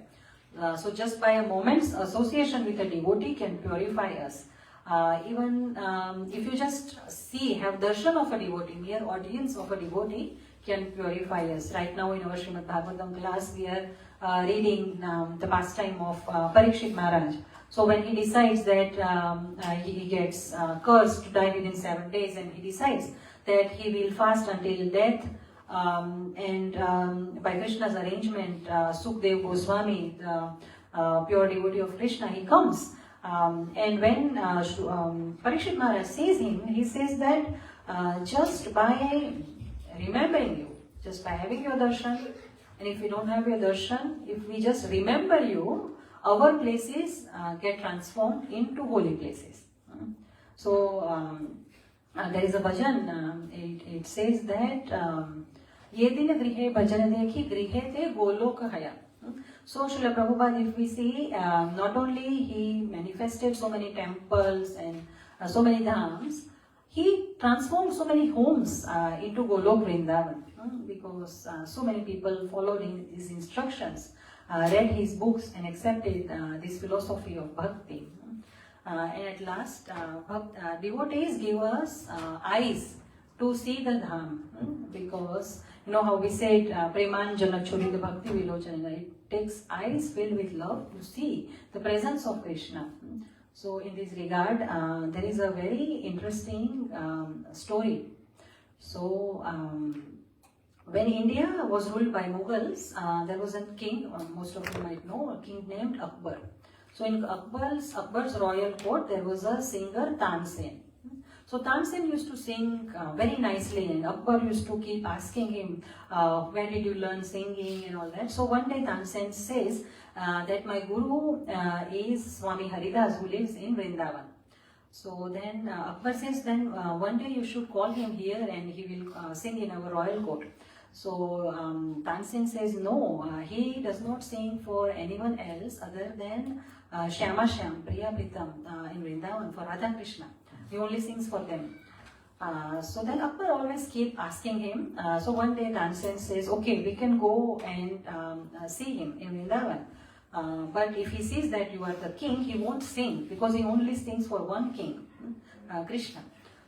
So just by a moment's association with a devotee can purify us. Even if you just have darshan of a devotee, mere audience of a devotee can purify us. Right now in our Srimad Bhagavatam class, we are reading the pastime of Parikshit Maharaj. So when he decides that he gets cursed to die within 7 days, and he decides that he will fast until death, and by Krishna's arrangement, Sukdev Goswami, the pure devotee of Krishna, he comes. And when Parikshit Maharaj sees him, he says that just by remembering you, just by having your darshan, and if we don't have your darshan, if we just remember you, our places get transformed into holy places. So there is a bhajan, it says that Ye din grihe bhajan dekhi grihe te golok haya. So Srila Prabhupada, if we see, not only he manifested so many temples and so many dhams, he transformed so many homes into Golok Vrindavan, because so many people followed his instructions, read his books and accepted this philosophy of bhakti. And at last, devotees give us eyes to see the dham, because how we said Preman Janachuri, the Bhakti Vilochana, it takes eyes filled with love to see the presence of Krishna. So in this regard, there is a very interesting story. So when India was ruled by Mughals, there was a king, most of you might know, a king named Akbar. So in Akbar's royal court, there was a singer Tansen. So Tansen used to sing very nicely, and Akbar used to keep asking him, where did you learn singing and all that. So one day Tansen says that my guru is Swami Haridas, who lives in Vrindavan. So then Akbar says, then one day you should call him here and he will sing in our royal court. So Tansen says, no, he does not sing for anyone else other than Shyama Shyam, Priya Pritam in Vrindavan, for Radha Krishna. He only sings for them. So then Akbar always keep asking him. So one day Tansen says, okay, we can go and see him in Vrindavan. But if he sees that you are the king, he won't sing, because he only sings for one king, Krishna.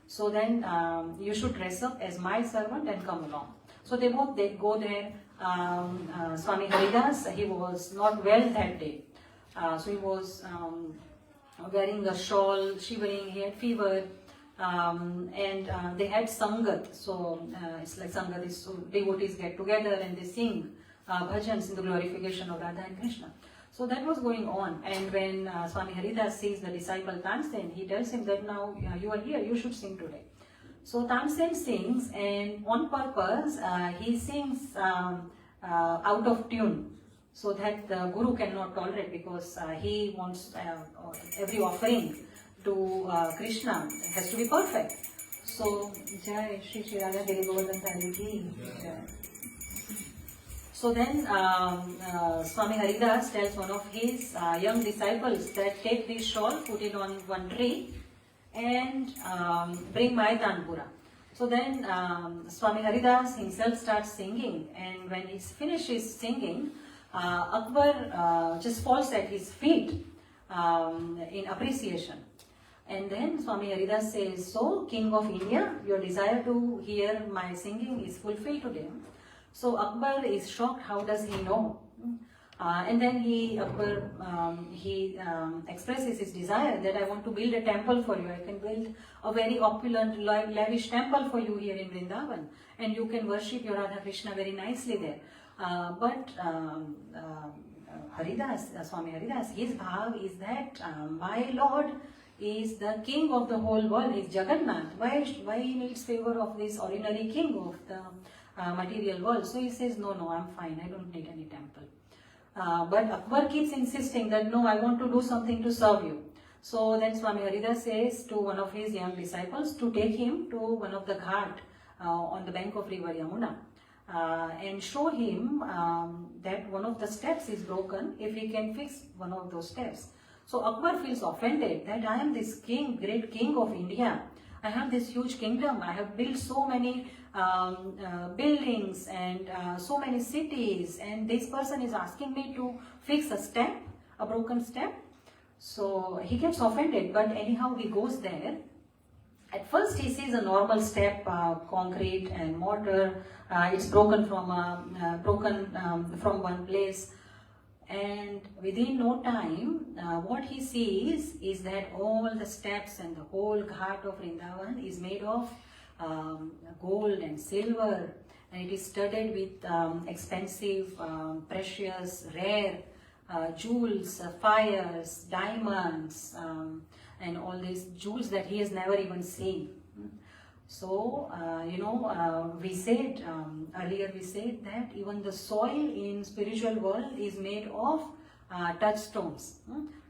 So then you should dress up as my servant and come along. So they go there. Swami Haridas, he was not well that day. So he was wearing a shawl, shivering, he had fever. and they had Sangat. So it's like Sangat is so devotees get together and they sing bhajans in the glorification of Radha and Krishna. So that was going on, and when Swami Haridas sees the disciple Tansen, he tells him that now you are here, you should sing today. So Tansen sings, and on purpose he sings out of tune, so that the Guru cannot tolerate, because he wants every offering to Krishna has to be perfect. So Jai Shri Shri Radha Devi Govardhan Hari Ki Jai. So then Swami Haridas tells one of his young disciples that take this shawl, put it on one tree, and bring my Tanpura. So then Swami Haridas himself starts singing, and when he finishes singing, Akbar just falls at his feet in appreciation. And then Swami Haridas says, "So, King of India, your desire to hear my singing is fulfilled today." So Akbar is shocked. How does he know? And then Akbar expresses his desire that I want to build a temple for you. I can build a very opulent, lavish temple for you here in Vrindavan, and you can worship your Radha Krishna very nicely there. But Swami Haridas, his bhav is that my Lord is the king of the whole world. He is Jagannath. Why he needs favor of this ordinary king of the material world? So he says, no, I'm fine, I don't need any temple. But Akbar keeps insisting that no, I want to do something to serve you. So then Swami Haridas says to one of his young disciples to take him to one of the ghat on the bank of river Yamuna and show him that one of the steps is broken, if he can fix one of those steps. So Akbar feels offended that I am this king, great king of India. I have this huge kingdom. I have built so many buildings and so many cities, and this person is asking me to fix a step, a broken step. So he gets offended, but anyhow he goes there. At first he sees a normal step, concrete and mortar. It's broken from one place. And within no time, what he sees is that all the steps and the whole ghat of Vrindavan is made of gold and silver, and it is studded with expensive, precious, rare jewels, sapphires, diamonds, and all these jewels that he has never even seen. So, we said, earlier we said that even the soil in spiritual world is made of touchstones.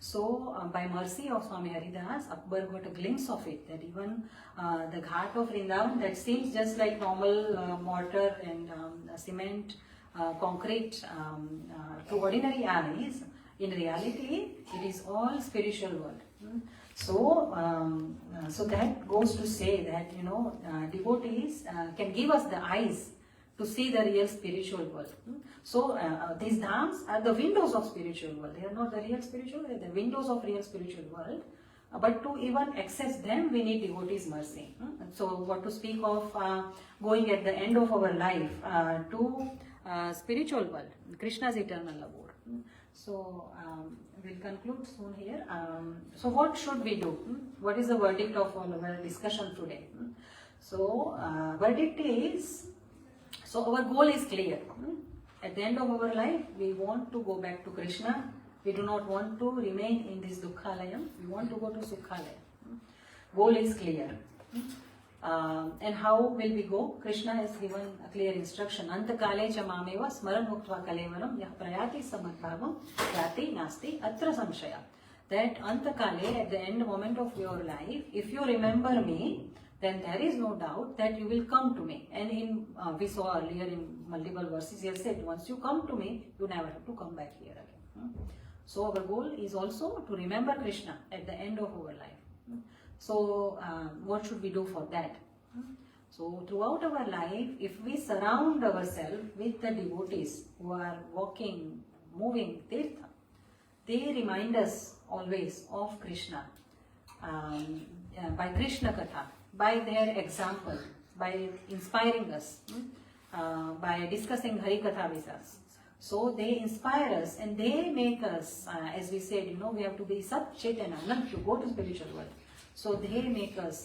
So, by mercy of Swami Haridas, Akbar got a glimpse of it, that even the ghat of Vrindavan that seems just like normal mortar and cement, concrete to ordinary eyes, in reality it is all spiritual world. So, so that goes to say that devotees can give us the eyes to see the real spiritual world. So these dhams are the windows of spiritual world. They are not the real spiritual world; they are the windows of real spiritual world. But to even access them, we need devotees' mercy. So, what to speak of going at the end of our life to spiritual world, Krishna's eternal abode. So, we'll conclude soon here. So, what should we do? What is the verdict of all our discussion today? So, verdict is, so our goal is clear. At the end of our life, we want to go back to Krishna. We do not want to remain in this Dukkhalayam. We want to go to Sukhalayam. Goal is clear. And how will we go? Krishna has given a clear instruction. Antakale cha mameva smaran muktva kalevaram yah prayati samadbhavam yati nasti atra samshaya. That Antakale, at the end moment of your life, if you remember me, then there is no doubt that you will come to me. And in we saw earlier in multiple verses, he has said, once you come to me, you never have to come back here again. So our goal is also to remember Krishna at the end of our life. So what should we do for that? So throughout our life, if we surround ourselves with the devotees who are walking, moving, tirtha, they remind us always of Krishna by Krishna Katha, by their example, by inspiring us, by discussing Hari Katha with us. So they inspire us and they make us, as we said, we have to be Sat, Chit and Anand to go to spiritual world. So they make us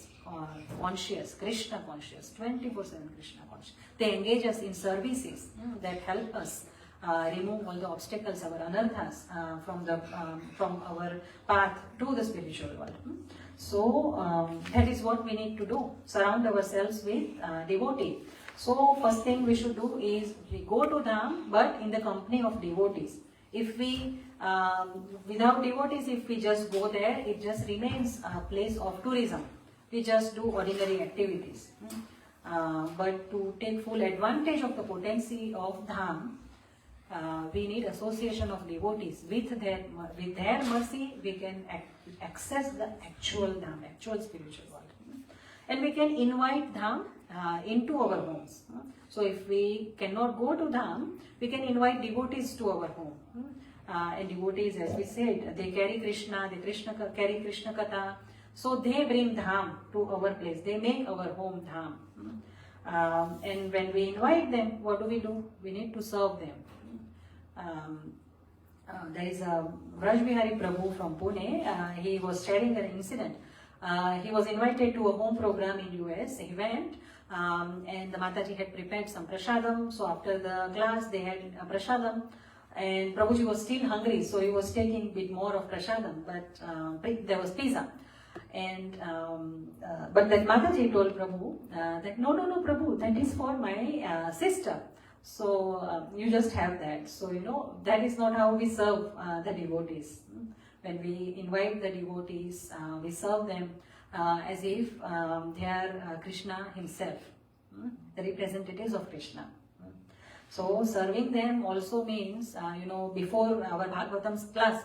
conscious, Krishna conscious, 24/7 Krishna conscious. They engage us in services that help us remove all the obstacles, our anarthas from our path to the spiritual world. So that is what we need to do. Surround ourselves with devotee. So first thing we should do is we go to Dham, but in the company of devotees. If we without devotees, if we just go there, it just remains a place of tourism. We just do ordinary activities. But to take full advantage of the potency of Dham, we need association of devotees. With their mercy, we can access the actual Dham, actual spiritual world. And we can invite Dham into our homes. So if we cannot go to Dham, we can invite devotees to our home. And devotees, as we said, they carry Krishna, carry Krishna Katha. So they bring Dham to our place. They make our home Dham. And when we invite them, what do? We need to serve them. There is a Vraj Bihari Prabhu from Pune. He was sharing an incident. He was invited to a home program in US. He went and the Mataji had prepared some prasadam. So after the class they had a prasadam and Prabhuji was still hungry, so he was taking a bit more of prasadam, but there was pizza. And but that Mataji told Prabhu that no Prabhu, that is for my sister. So you just have that. So that is not how we serve the devotees. When we invite the devotees, we serve them as if they are Krishna himself, the representatives of Krishna. So serving them also means, before our Bhagavatam's class,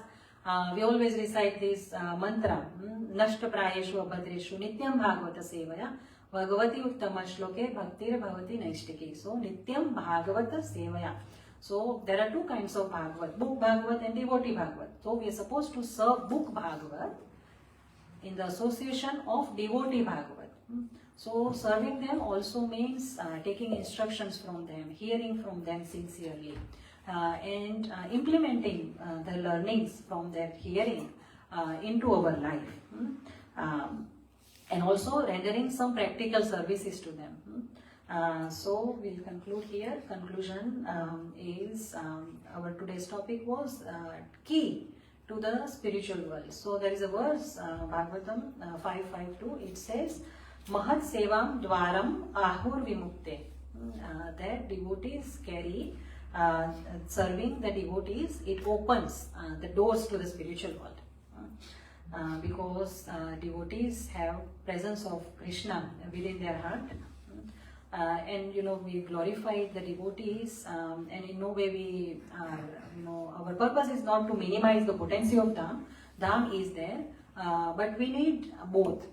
we always recite this mantra, Nashta Prayeshu Abhadreshu Nityam Bhagavata Sevaya Bhagavati Uttama Shloke Bhaktir Bhavati Naishtiki. So Nityam Bhagavata Sevaya. So there are two kinds of Bhagavat, book Bhagavat and devotee Bhagavat. So we are supposed to serve book Bhagavat in the association of devotee Bhagavat. So serving them also means taking instructions from them, hearing from them sincerely, and implementing the learnings from their hearing into our life. And also rendering some practical services to them. So we'll conclude here. Conclusion is our today's topic was key to the spiritual world. So there is a verse, Bhagavatam 5:5-2. It says, Mahat Sevam Dwaram Ahur Vimukte. That devotees carry, serving the devotees, it opens the doors to the spiritual world. Because devotees have presence of Krishna within their heart. And we glorify the devotees, and in no way we are, our purpose is not to minimize the potency of Dham. Dham is there, but we need both.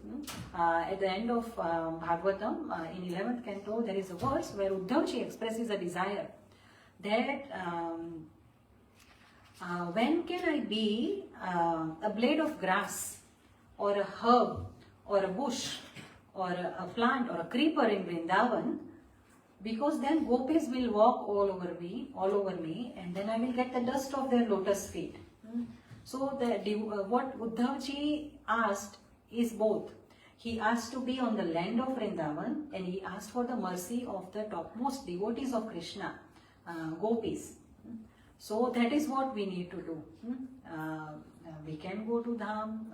At the end of Bhagavatam, in 11th canto, there is a verse where Uddhavji expresses a desire that when can I be a blade of grass or a herb or a bush or a plant or a creeper in Vrindavan, because then gopis will walk all over me, and then I will get the dust of their lotus feet. So what Uddhavji asked is both. He asked to be on the land of Vrindavan, and he asked for the mercy of the topmost devotees of Krishna, gopis. So that is what we need to do. We can go to Dham,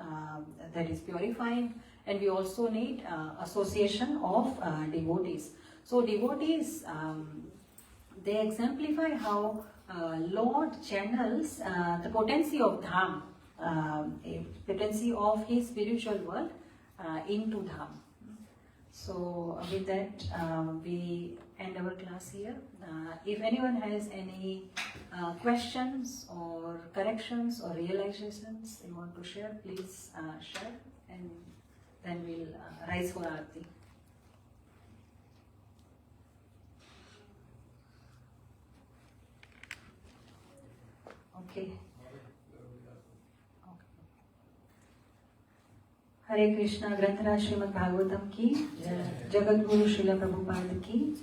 that is purifying, and we also need association of devotees. So devotees, they exemplify how Lord channels the potency of Dham, potency of his spiritual world into Dham. So with that, we end our class here. If anyone has any questions or corrections or realizations you want to share, please share, and then we'll rise for Aarti. Okay. Hare Krishna, Granthara Srimad Bhagavatam ki, Jagat Guru Srila Prabhupada ki.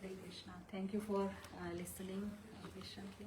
Hare Krishna. Thank you for listening patiently.